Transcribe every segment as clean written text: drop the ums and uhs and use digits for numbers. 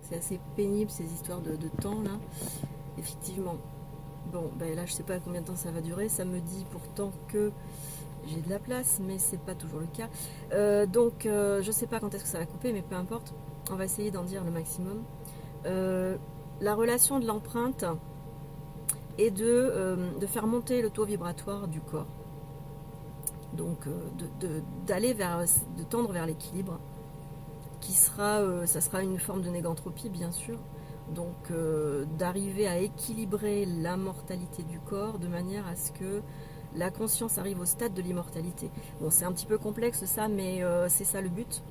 C'est assez pénible ces histoires de temps là. Effectivement. Bon, ben là je sais pas combien de temps ça va durer. Ça me dit pourtant que j'ai de la place, mais c'est pas toujours le cas. Je sais pas quand est-ce que ça va couper, mais peu importe. On va essayer d'en dire le maximum. La relation de l'empreinte est de faire monter le taux vibratoire du corps. Donc d'aller vers, de tendre vers l'équilibre, qui sera, ça sera une forme de négantropie bien sûr. Donc d'arriver à équilibrer la mortalité du corps de manière à ce que la conscience arrive au stade de l'immortalité. Bon, c'est un petit peu complexe ça, mais c'est ça le but.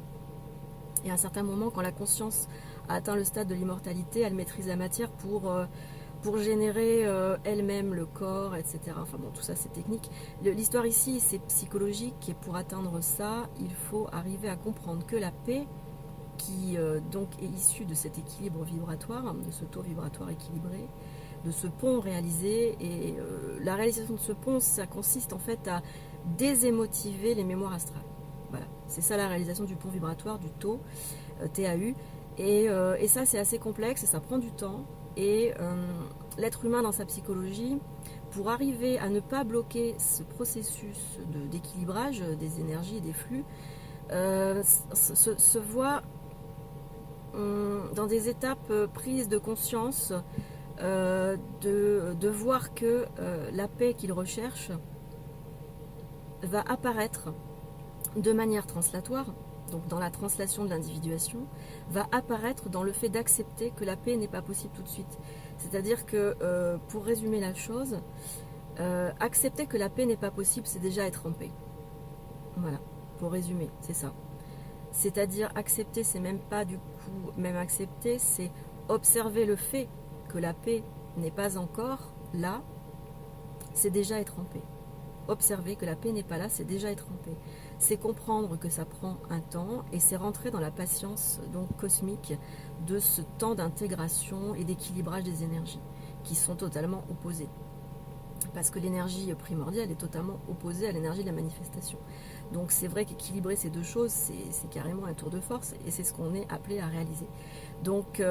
Et à un certain moment, quand la conscience a atteint le stade de l'immortalité, elle maîtrise la matière pour générer elle-même le corps, etc. Enfin bon, tout ça c'est technique. L'histoire ici, c'est psychologique, et pour atteindre ça, il faut arriver à comprendre que la paix, qui donc est issue de cet équilibre vibratoire, de ce taux vibratoire équilibré, de ce pont réalisé, et la réalisation de ce pont, ça consiste en fait à désémotiver les mémoires astrales. Voilà, c'est ça la réalisation du pont vibratoire, du taux, TAU, et ça c'est assez complexe, et ça prend du temps, et l'être humain dans sa psychologie, pour arriver à ne pas bloquer ce processus d'équilibrage des énergies et des flux, se voit dans des étapes prises de conscience, de voir que la paix qu'il recherche va apparaître de manière translatoire, donc dans la translation de l'individuation, va apparaître dans le fait d'accepter que la paix n'est pas possible tout de suite. C'est-à-dire que, pour résumer la chose, accepter que la paix n'est pas possible, c'est déjà être en paix. Voilà, pour résumer, c'est ça. C'est-à-dire accepter, c'est même pas du coup, même accepter, c'est observer le fait que la paix n'est pas encore là, c'est déjà être en paix. Observer que la paix n'est pas là, c'est déjà être en paix. C'est comprendre que ça prend un temps, et c'est rentrer dans la patience donc cosmique de ce temps d'intégration et d'équilibrage des énergies qui sont totalement opposées. Parce que l'énergie primordiale est totalement opposée à l'énergie de la manifestation. Donc c'est vrai qu'équilibrer ces deux choses, c'est carrément un tour de force, et c'est ce qu'on est appelé à réaliser. Donc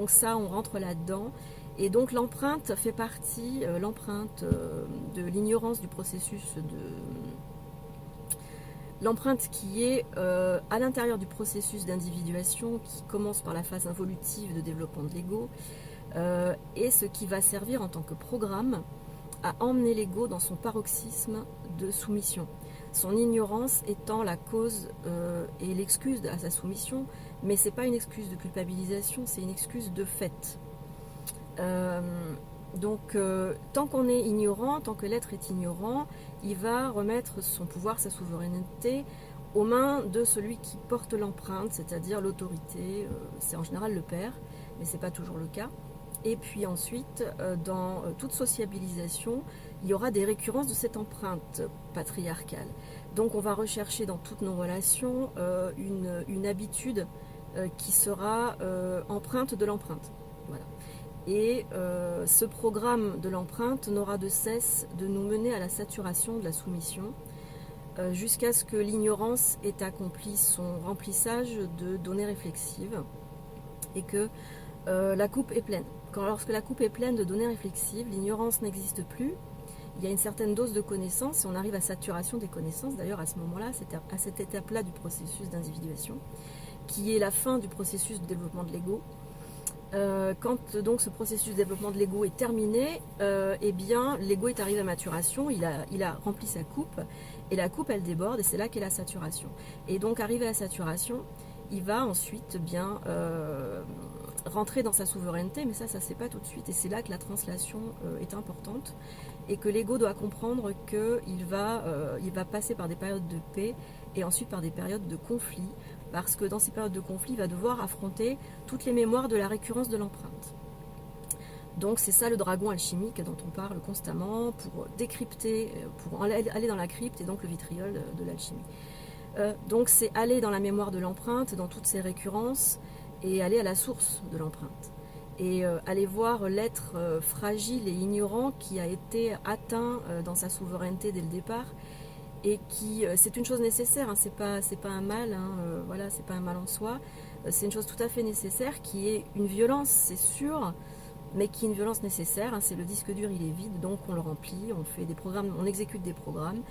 ça, on rentre là-dedans. Et donc l'empreinte fait partie, l'empreinte de l'ignorance du processus l'empreinte qui est à l'intérieur du processus d'individuation, qui commence par la phase involutive de développement de l'ego, et ce qui va servir en tant que programme à emmener l'ego dans son paroxysme de soumission. Son ignorance étant la cause et l'excuse à sa soumission, mais ce n'est pas une excuse de culpabilisation, c'est une excuse de fait. Tant qu'on est ignorant, tant que l'être est ignorant, il va remettre son pouvoir, sa souveraineté aux mains de celui qui porte l'empreinte, c'est-à-dire l'autorité. C'est en général le père, mais ce n'est pas toujours le cas. Et puis ensuite, dans toute sociabilisation, il y aura des récurrences de cette empreinte patriarcale. Donc on va rechercher dans toutes nos relations une habitude qui sera empreinte de l'empreinte. Voilà. Et ce programme de l'empreinte n'aura de cesse de nous mener à la saturation de la soumission, jusqu'à ce que l'ignorance ait accompli son remplissage de données réflexives, et que la coupe est pleine. Lorsque la coupe est pleine de données réflexives, l'ignorance n'existe plus, il y a une certaine dose de connaissances, et on arrive à saturation des connaissances, d'ailleurs à ce moment-là, à cette étape-là du processus d'individuation, qui est la fin du processus de développement de l'ego. Quand donc ce processus de développement de l'ego est terminé, eh bien l'ego est arrivé à maturation, il a rempli sa coupe, et la coupe elle déborde, et c'est là qu'est la saturation. Et donc arrivé à la saturation, il va ensuite bien rentrer dans sa souveraineté, mais ça se fait pas tout de suite, et c'est là que la translation est importante, et que l'ego doit comprendre qu'il va passer par des périodes de paix, et ensuite par des périodes de conflit, parce que dans ces périodes de conflit, il va devoir affronter toutes les mémoires de la récurrence de l'empreinte. Donc c'est ça le dragon alchimique dont on parle constamment, pour décrypter, pour aller dans la crypte, et donc le vitriol de l'alchimie. Donc c'est aller dans la mémoire de l'empreinte, dans toutes ses récurrences, et aller à la source de l'empreinte. Et aller voir l'être fragile et ignorant qui a été atteint dans sa souveraineté dès le départ, et qui, c'est une chose nécessaire, hein, c'est pas un mal, hein, voilà, c'est pas un mal en soi, c'est une chose tout à fait nécessaire, qui est une violence, c'est sûr, mais qui est une violence nécessaire. Hein, c'est le disque dur, il est vide, donc on le remplit, on fait des programmes, on exécute des programmes,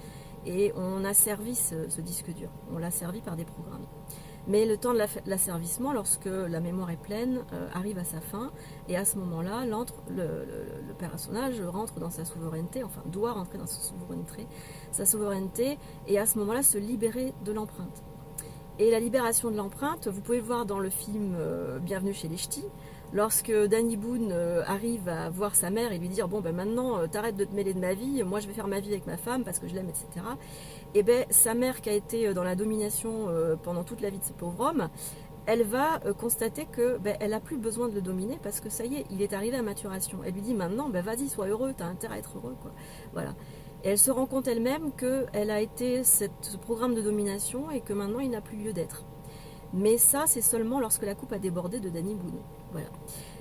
et on asservit ce disque dur. On l'asservit par des programmes. Mais le temps de l'asservissement, lorsque la mémoire est pleine, arrive à sa fin, et à ce moment-là, le personnage rentre dans sa souveraineté, enfin doit rentrer dans sa souveraineté, et à ce moment-là se libérer de l'empreinte. Et la libération de l'empreinte, vous pouvez le voir dans le film Bienvenue chez les Ch'tis, lorsque Danny Boone arrive à voir sa mère et lui dire « Bon, ben maintenant, t'arrêtes de te mêler de ma vie, moi je vais faire ma vie avec ma femme parce que je l'aime, etc. » Et bien, sa mère qui a été dans la domination pendant toute la vie de ce pauvre homme, elle va constater que elle n'a plus besoin de le dominer parce que ça y est, il est arrivé à maturation. Elle lui dit maintenant, vas-y, sois heureux, t'as intérêt à être heureux, quoi. Voilà. Et elle se rend compte elle-même qu'elle a été ce programme de domination et que maintenant il n'a plus lieu d'être. Mais ça, c'est seulement lorsque la coupe a débordé de Danny Boone. Voilà.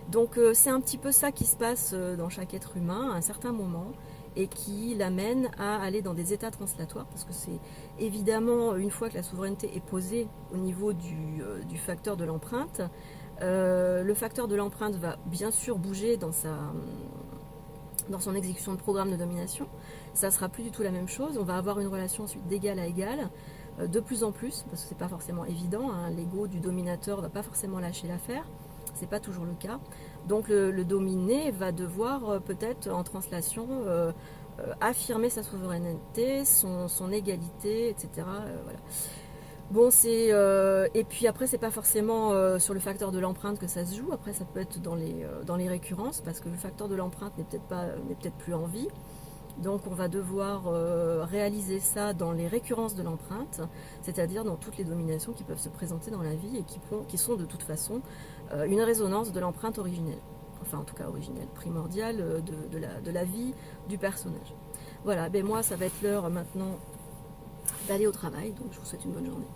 Donc c'est un petit peu ça qui se passe dans chaque être humain à un certain moment et qui l'amène à aller dans des états translatoires parce que c'est évidemment, une fois que la souveraineté est posée au niveau du facteur de l'empreinte, le facteur de l'empreinte va bien sûr bouger dans son exécution de programme de domination. Ça ne sera plus du tout la même chose. On va avoir une relation ensuite d'égal à égal, de plus en plus, parce que c'est pas forcément évident. Hein, l'ego du dominateur ne va pas forcément lâcher l'affaire. C'est pas toujours le cas. Donc le dominé va devoir peut-être en translation affirmer sa souveraineté, son égalité, etc. Voilà. Bon, et puis après, c'est pas forcément sur le facteur de l'empreinte que ça se joue. Après, ça peut être dans les récurrences, parce que le facteur de l'empreinte n'est peut-être plus en vie. Donc, on va devoir réaliser ça dans les récurrences de l'empreinte, c'est-à-dire dans toutes les dominations qui peuvent se présenter dans la vie et qui sont de toute façon une résonance de l'empreinte originelle. Enfin, en tout cas originelle, primordiale de la vie du personnage. Voilà, moi, ça va être l'heure maintenant d'aller au travail, donc je vous souhaite une bonne journée.